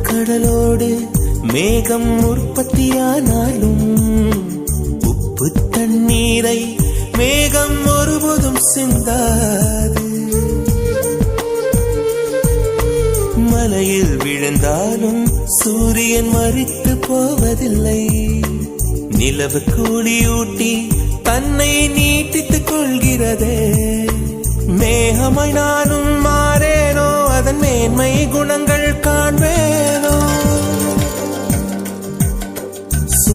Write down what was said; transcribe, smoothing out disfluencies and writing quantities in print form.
கடலோடு மேகம் உற்பத்தியானாலும் உப்பு தண்ணீரை மேகம் ஒருபோதும் சிந்தாது. மலையில் விழுந்தாலும் சூரியன் மரித்து போவதில்லை. நிலவு கூலியூட்டி தன்னை நீட்டித்துக் கொள்கிறதே. மேகமாய் நானும் மாறேனோ, அதன் மேன்மை குணங்கள் காண்பேனோ.